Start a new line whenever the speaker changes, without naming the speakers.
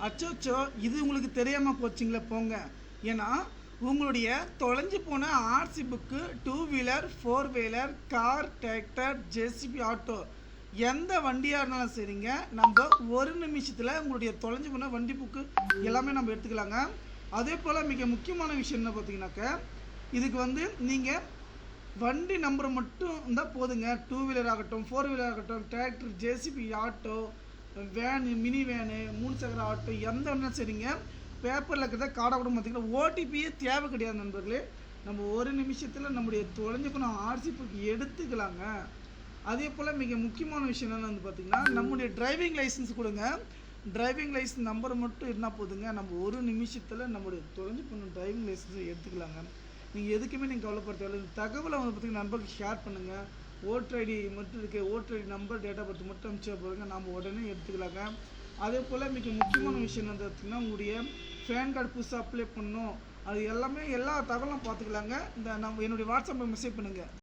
அச்சோச்சோ, இது உங்களுக்கு தெரியாமல் போச்சுங்களே போங்க. ஏன்னா உங்களுடைய தொலைஞ்சு போன RC book, two wheeler, four wheeler, car, tractor, JCB, auto எந்த வண்டியாக இருந்தாலும் சரிங்க, நம்ம ஒரு நிமிஷத்தில் உங்களுடைய தொலைஞ்சு போன வண்டி புக்கு எல்லாமே நம்ம எடுத்துக்கலாங்க. அதே போல் மிக முக்கியமான விஷயம் என்ன பார்த்தீங்கன்னாக்கா, இதுக்கு நீங்கள் வண்டி நம்பர் மட்டும் இருந்தால் போதுங்க. டூ வீலர் ஆகட்டும், ஃபோர் வீலர் ஆகட்டும், tractor, JCB, auto, van, mini van, 3 சக்கர ஆட்டோ எந்த வேணாலும் சரிங்க, பேப்பரில் இருக்கிறத கார்டை கூட பார்த்திங்கன்னா ஓடிபியே தேவை கிடையாது நண்பர்களே. நம்ம ஒரு நிமிஷத்தில் நம்முடைய தொலைஞ்சு போன ஆர்சி புக் எடுத்துக்கலாங்க. அதே போல் மிக முக்கியமான விஷயம் என்னென்னு பார்த்திங்கன்னா, நம்முடைய டிரைவிங் லைசன்ஸ் கொடுங்க. டிரைவிங் லைசன்ஸ் நம்பர் மட்டும் இருந்தால் போதுங்க, நம்ம ஒரு நிமிஷத்தில் நம்முடைய தொலைஞ்சு போன டிரைவிங் லைசன்ஸை எடுத்துக்கலாங்க. நீங்கள் எதுக்குமே நீங்கள் கவலைப்பட தேவையில்லை. தகவலை பார்த்திங்கன்னா நண்பர்களுக்கு ஷேர் பண்ணுங்கள். ஓட்டர் ஐடி மட்டும் இருக்குது, voter ID number, date of birth மட்டும் அனுப்பிச்சா போதுங்க, நம்ம உடனே எடுத்துக்கலாங்க. அதே போல் மிக முக்கியமான விஷயம் என்ன பார்த்திங்கன்னா, உங்களுடைய பேன் கார்டு புதுசாக அப்ளை பண்ணணும், அது எல்லாமே எல்லா தகவலும் பார்த்துக்கலாங்க. இந்த என்னுடைய வாட்ஸ்அப்பில் மெசேஜ் பண்ணுங்கள்.